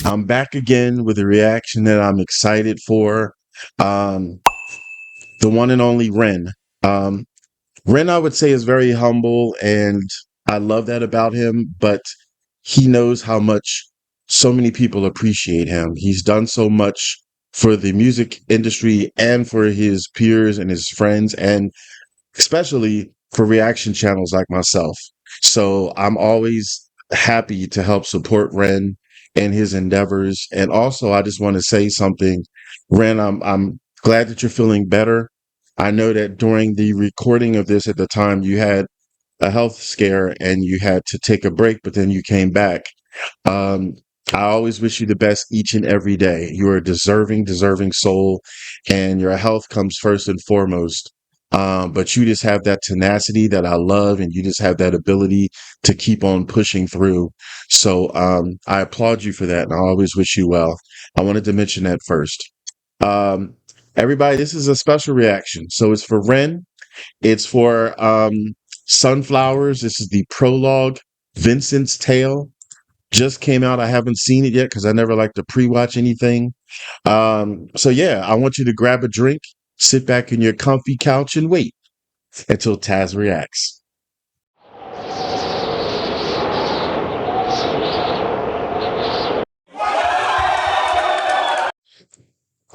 I'm back again with a reaction that I'm excited for. Um, the one and only Ren. Um, Ren, I would say, is very humble, and I love that about him, but he knows how much so many people appreciate him. He's done so much for the music industry and for his peers and his friends, and especially for reaction channels like myself. So I'm always happy to help support Ren and his endeavors. And also, I just want to say something, Ren. I'm glad that you're feeling better. I know that during the recording of this at the time, you had a health scare and you had to take a break, but then you came back. Um, I always wish you the best each and every day. You're a deserving soul, and your health comes first and foremost. But you just have that tenacity that I love, and you just have that ability to keep on pushing through. So I applaud you for that, and I always wish you well. I wanted to mention that first. Um, Everybody, this is a special reaction. So it's for Ren. It's for Sunflowers. This is the prologue, Vincent's Tale. Just came out. I haven't seen it yet because I never like to pre-watch anything. So yeah, I want you to grab a drink, sit back in your comfy couch, and wait until Taz reacts.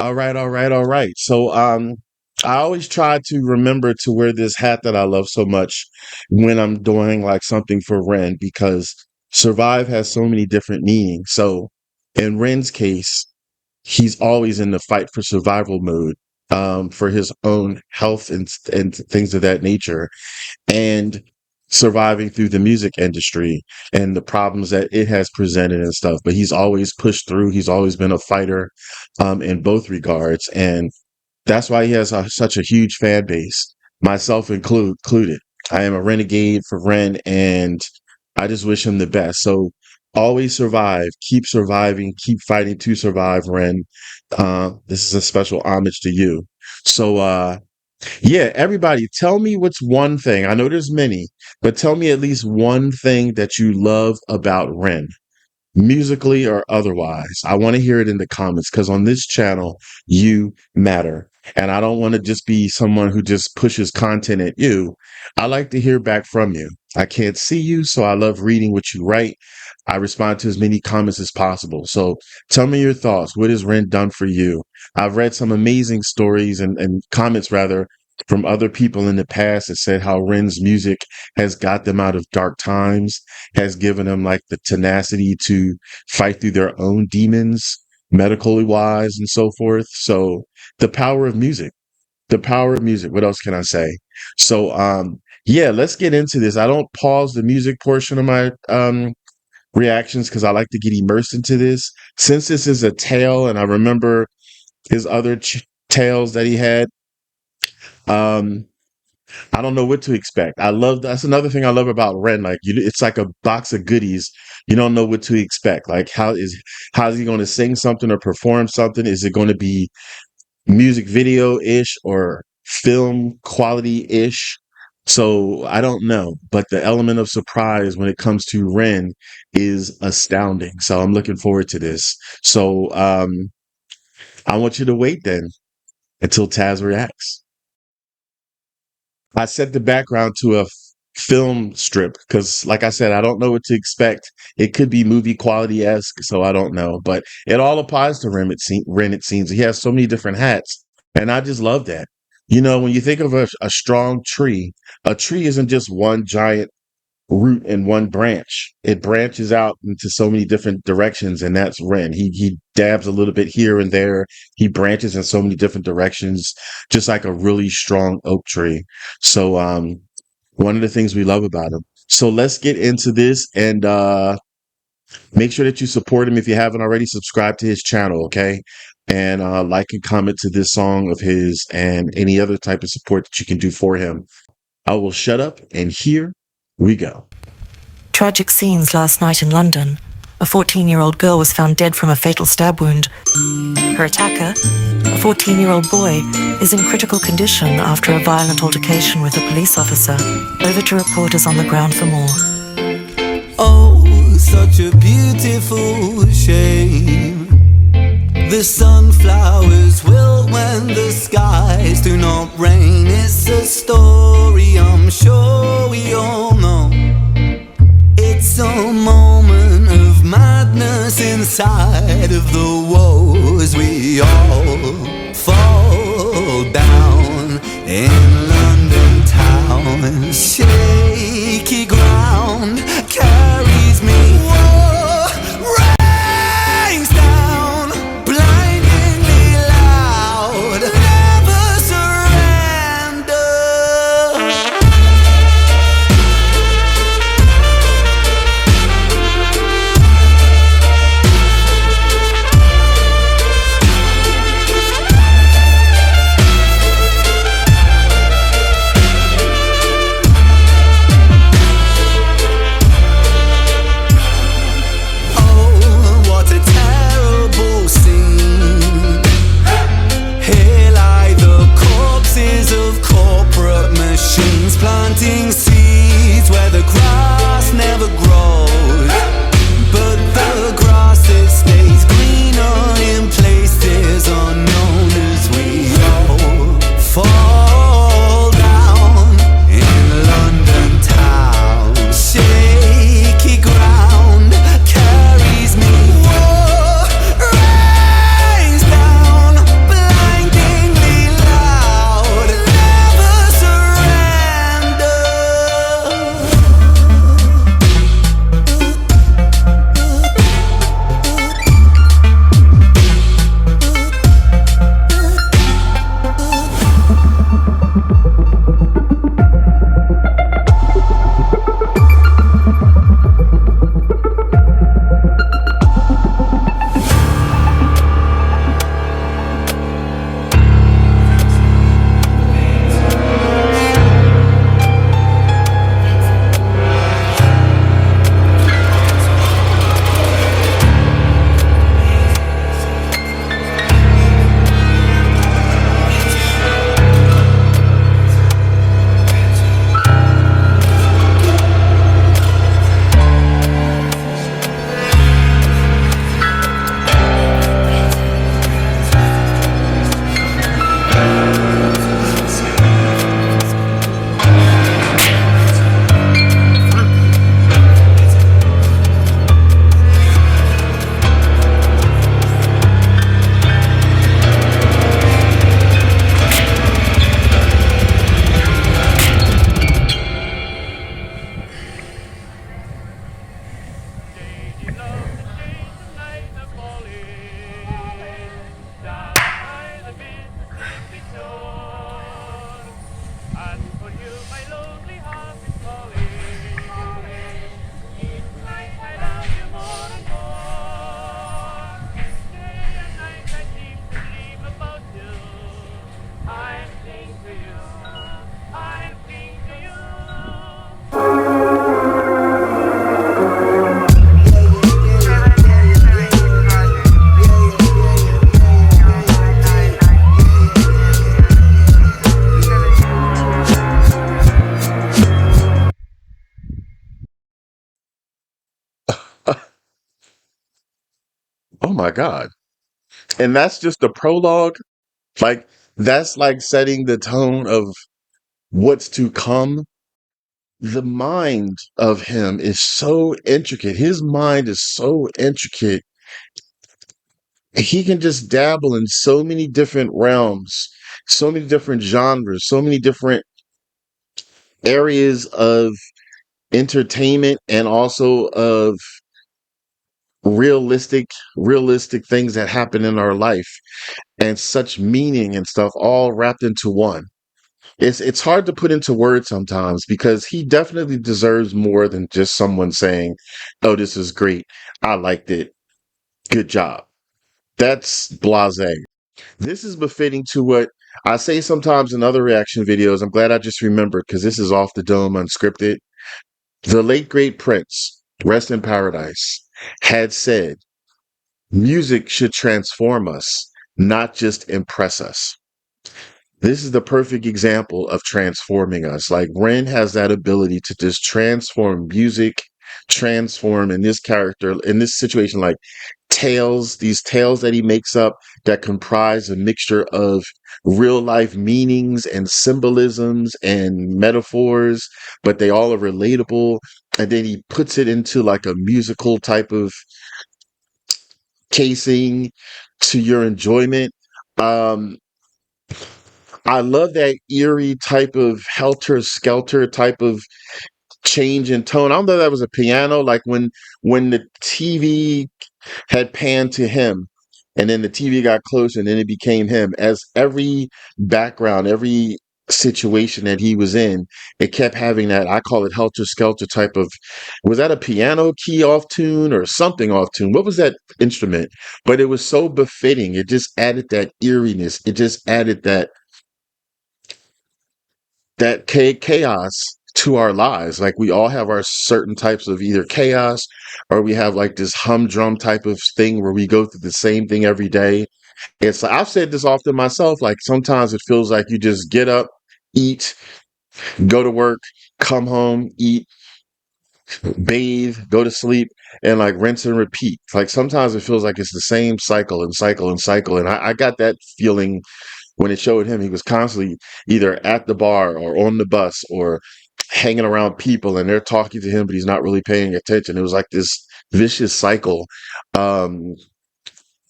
All right. So I always try to remember to wear this hat that I love so much when I'm doing like something for Ren because survive has so many different meanings. So in Ren's case, he's always in the fight for survival mode, for his own health and things of that nature, and surviving through the music industry and the problems that it has presented and stuff. But he's always pushed through. He's always been a fighter, in both regards, and that's why he has such a huge fan base, myself included. I am a renegade for Ren, and I just wish him the best. So always survive, keep surviving, keep fighting to survive, Ren. This is a special homage to you. So, yeah, everybody, tell me what's one thing. I know there's many, but tell me at least one thing that you love about Ren, musically or otherwise. I want to hear it in the comments because on this channel, you matter. And I don't want to just be someone who just pushes content at you. I like to hear back from you. I can't see you, so I love reading what you write. I respond to as many comments as possible. So tell me your thoughts. What has Ren done for you? I've read some amazing stories and comments rather from other people in the past that said how Ren's music has got them out of dark times, has given them like the tenacity to fight through their own demons, medically wise and so forth. So the power of music, the power of music. What else can I say? So, yeah, let's get into this. I don't pause the music portion of my, reactions because I like to get immersed into this. Since this is a tale and I remember his other tales that he had, um, I don't know what to expect. That's another thing I love about Ren. Like it's like a box of goodies. You don't know what to expect. Like how is he going to sing something or perform something? Is it going to be music video ish or film quality ish? So I don't know, but the element of surprise when it comes to Ren is astounding. So I'm looking forward to this. So I want you to wait then until Taz reacts. I set the background to a film strip because, like I said, I don't know what to expect. It could be movie quality esque, so I don't know. But it all applies to Ren. It seems he has so many different hats, and I just love that. You know, when you think of a strong tree, a tree isn't just one giant root and one branch. It branches out into so many different directions, and that's Ren. He dabs a little bit here and there. He branches in so many different directions, just like a really strong oak tree. So one of the things we love about him. So let's get into this and make sure that you support him if you haven't already. Subscribe to his channel, okay? And like and comment to this song of his and any other type of support that you can do for him. I will shut up, and here we go. Tragic scenes last night in London. A 14-year-old girl was found dead from a fatal stab wound. Her attacker, a 14-year-old boy, is in critical condition after a violent altercation with a police officer. Over to reporters on the ground for more. Oh, such a beautiful shame. The sunflowers wilt when the skies do not rain. It's a story I'm sure we all know. It's a moment of madness inside of the woes. We all fall down in London town. Shaky ground carries me. Whoa, rains down, blindingly loud. Never surrender. Planting seeds where the grass never grows, but the grass it stays greener in places unknown as we all fall down in London town. Shaky ground carries me. Whoa, rains down, blindingly loud. Never surrender. Oh my God. And that's just the prologue. Like, that's like setting the tone of what's to come. The mind of him is so intricate. His mind is so intricate. He can just dabble in so many different realms, so many different genres, so many different areas of entertainment and also of realistic realistic things that happen in our life, and such meaning and stuff all wrapped into one. It's hard to put into words sometimes because he definitely deserves more than just someone saying, "Oh, this is great. I liked it. Good job." That's blasé. This is befitting to what I say sometimes in other reaction videos. I'm glad I just remembered because this is off the dome, unscripted. The late great Prince, rest in paradise, had said, "Music should transform us, not just impress us." This is the perfect example of transforming us. Like Ren has that ability to just transform music transform in this character, in this situation, like these tales that he makes up that comprise a mixture of real life meanings and symbolisms and metaphors, but they all are relatable. And then he puts it into like a musical type of casing to your enjoyment. Um, I love that eerie type of helter skelter type of change in tone. I don't know if that was a piano, like when the TV had panned to him and then the TV got closer and then it became him. As every background, every situation that he was in, it kept having that, I call it helter skelter type of, was that a piano key off tune or something off tune? What was that instrument? But it was so befitting. It just added that eeriness. It just added that chaos to our lives. Like we all have our certain types of either chaos or we have like this humdrum type of thing where we go through the same thing every day. It's I've said this often myself. Like sometimes it feels like you just get up, eat, go to work, come home, eat, bathe, go to sleep, and like rinse and repeat. Like sometimes it feels like it's the same cycle and cycle and cycle. And I got that feeling when it showed him. He was constantly either at the bar or on the bus or hanging around people and they're talking to him, but he's not really paying attention. It was like this vicious cycle. Um,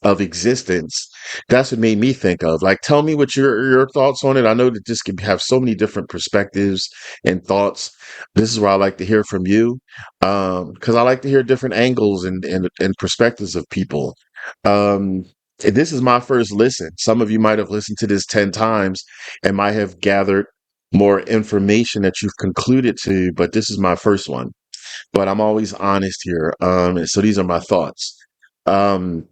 of existence. That's what made me think of. Like, tell me what your thoughts on it. I know that this can have so many different perspectives and thoughts. This is where I like to hear from you, because I like to hear different angles and perspectives of people. This is my first listen. Some of you might have listened to this 10 times and might have gathered more information that you've concluded to, but this is my first one. But I'm always honest here. And so these are my thoughts. Um,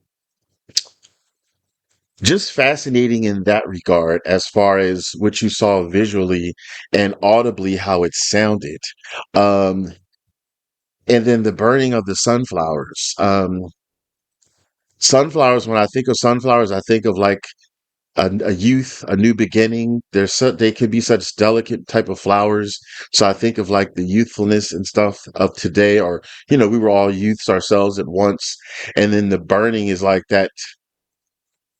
just fascinating in that regard as far as what you saw visually and audibly how it sounded. um and then the burning of the sunflowers. Sunflowers, when I think of sunflowers, I think of like a youth, a new beginning. They could be such delicate type of flowers, so I think of like the youthfulness and stuff of today, or we were all youths ourselves at once. And then the burning is like that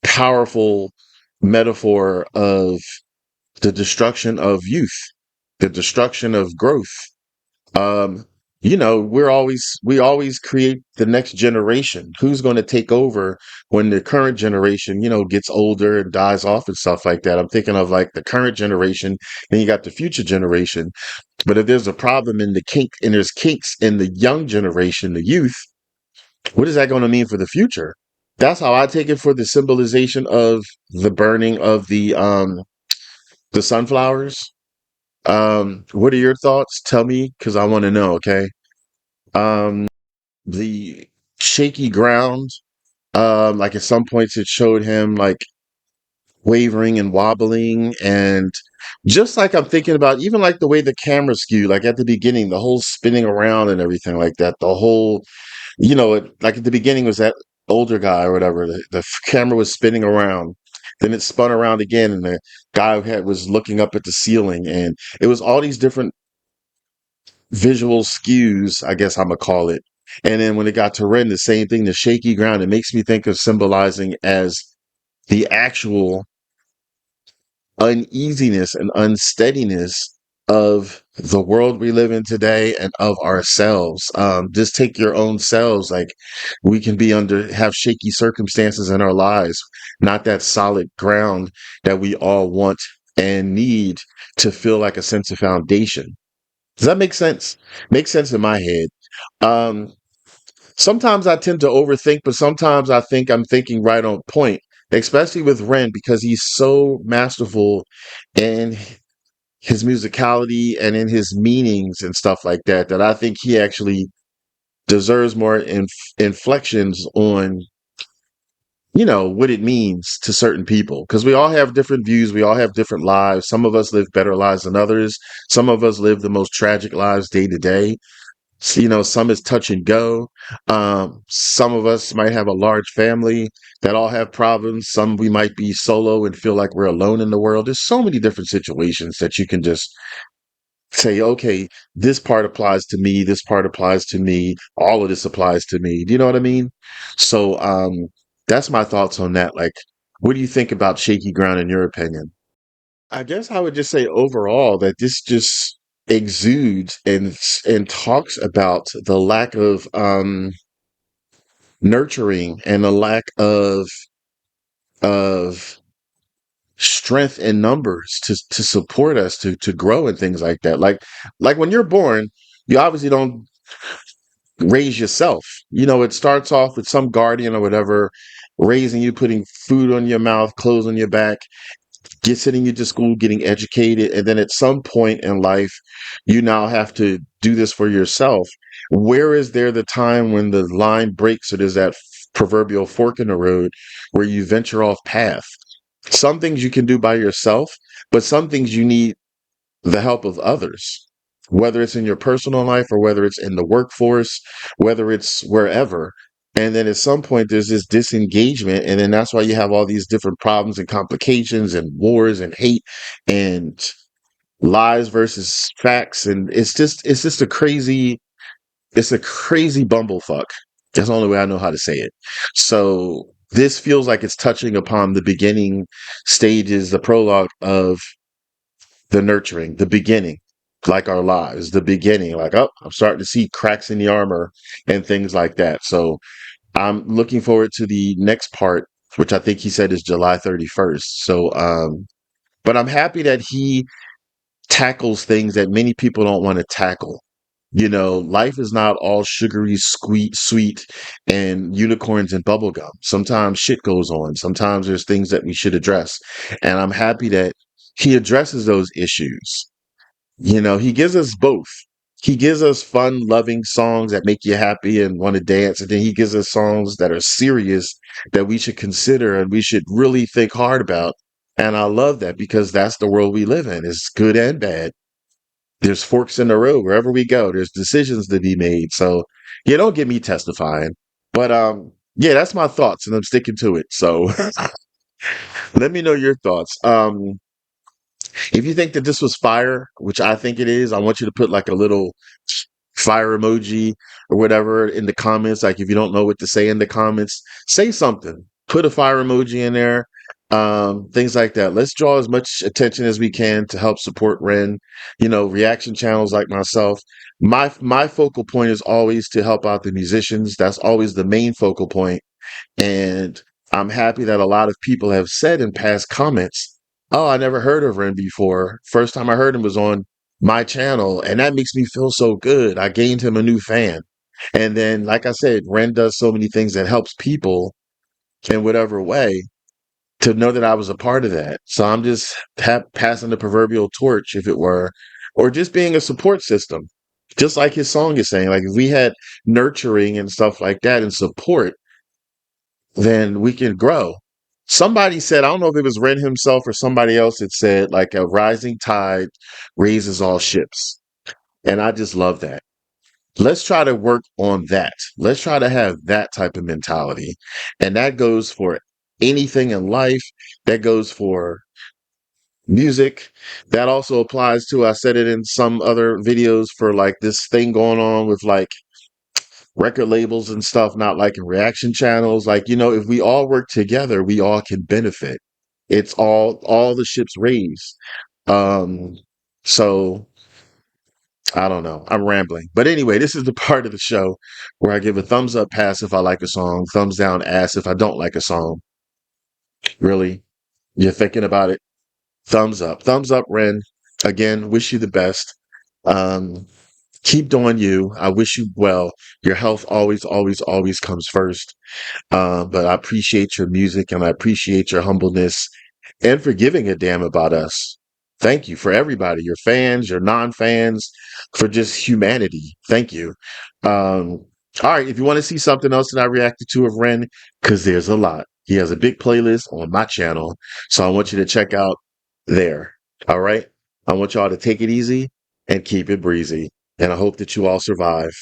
powerful metaphor of the destruction of youth, the destruction of growth. Um, we always create the next generation. Who's going to take over when the current generation, gets older and dies off and stuff like that? I'm thinking of like the current generation, then you got the future generation. But if there's a problem in the kink and there's kinks in the young generation, the youth, what is that going to mean for the future? That's how I take it for the symbolization of the burning of the sunflowers. What are your thoughts? Tell me, because I want to know. Okay. Um, the shaky ground. Like at some points it showed him like wavering and wobbling, and just like I'm thinking about, even like the way the camera skewed, like at the beginning, the whole spinning around and everything like that. The whole, like at the beginning was that older guy or whatever. The camera was spinning around. Then it spun around again, and the guy was looking up at the ceiling, and it was all these different visual skews, I guess I'm gonna call it. And then when it got to Ren, the same thing, the shaky ground, it makes me think of symbolizing as the actual uneasiness and unsteadiness of the world we live in today and of ourselves. Just take your own selves. Like we can have shaky circumstances in our lives, not that solid ground that we all want and need to feel like a sense of foundation. Does that make sense? Makes sense in my head. Um, Sometimes I tend to overthink, but sometimes I think I'm thinking right on point, especially with Ren, because he's so masterful in his musicality and in his meanings and stuff like that, that I think he actually deserves more inflections on, what it means to certain people. Because we all have different views, we all have different lives. Some of us live better lives than others. Some of us live the most tragic lives day to day. Some is touch and go. Some of us might have a large family that all have problems. Some we might be solo and feel like we're alone in the world. There's so many different situations that you can just say, okay, this part applies to me, this part applies to me, all of this applies to me. Do you know what I mean? So that's my thoughts on that. Like, what do you think about shaky ground in your opinion? I guess I would just say overall that this just exudes and talks about the lack of nurturing and the lack of strength in numbers to support us to grow and things like that. Like when you're born, you obviously don't raise yourself. You know, it starts off with some guardian or whatever raising you, putting food on your mouth, clothes on your back, sending you to school, getting educated, and then at some point in life, you now have to do this for yourself. Where is there the time when the line breaks or there's that proverbial fork in the road where you venture off path? Some things you can do by yourself, but some things you need the help of others, whether it's in your personal life or whether it's in the workforce, whether it's wherever. And then at some point, there's this disengagement. And then that's why you have all these different problems and complications and wars and hate and lies versus facts. And it's just it's a crazy bumblefuck. That's the only way I know how to say it. So this feels like it's touching upon the beginning stages, the prologue of the nurturing, the beginning, like our lives, the beginning, like, oh, I'm starting to see cracks in the armor and things like that. So I'm looking forward to the next part, which I think he said is July 31st. So, but I'm happy that he tackles things that many people don't want to tackle. You know, life is not all sugary, sweet, and unicorns and bubblegum. Sometimes shit goes on. Sometimes there's things that we should address. And I'm happy that he addresses those issues. You know, he gives us both. He gives us fun, loving songs that make you happy and want to dance. And then he gives us songs that are serious that we should consider and we should really think hard about. And I love that because that's the world we live in. It's good and bad. There's forks in the road wherever we go. There's decisions to be made. So you don't get me testifying. But yeah, that's my thoughts and I'm sticking to it. So let me know your thoughts. If you think that this was fire, which I think it is, I want you to put like a little fire emoji or whatever in the comments. Like if you don't know what to say in the comments, say something. Put a fire emoji in there. Things like that. Let's draw as much attention as we can to help support Ren. You know, reaction channels like myself. My focal point is always to help out the musicians. That's always the main focal point. And I'm happy that a lot of people have said in past comments, oh, I never heard of Ren before. First time I heard him was on my channel, and that makes me feel so good. I gained him a new fan. And then, like I said, Ren does so many things that helps people in whatever way to know that I was a part of that. So I'm just passing the proverbial torch, if it were, or just being a support system. Just like his song is saying, like if we had nurturing and stuff like that and support, then we can grow. Somebody said, I don't know if it was Ren himself or somebody else that said, like a rising tide raises all ships. And I just love that. Let's try to work on that. Let's try to have that type of mentality. And that goes for anything in life. That goes for music. That also applies to, I said it in some other videos for like this thing going on with like record labels and stuff not liking reaction channels. Like, you know, if we all work together, we all can benefit. It's all the ships raise. Um, so I don't know. I'm rambling. But anyway, this is the part of the show where I give a thumbs up pass if I like a song, thumbs down ass if I don't like a song. Really? You're thinking about it? Thumbs up. Thumbs up, Ren. Again, wish you the best. Um, keep doing you. I wish you well. Your health always, always, always comes first. But I appreciate your music and I appreciate your humbleness and for giving a damn about us. Thank you for everybody, your fans, your non-fans, for just humanity. Thank you. Um, all right, if you want to see something else that I reacted to of Ren, because there's a lot. He has a big playlist on my channel, so I want you to check out there. All right? I want y'all to take it easy and keep it breezy. And I hope that you all survive.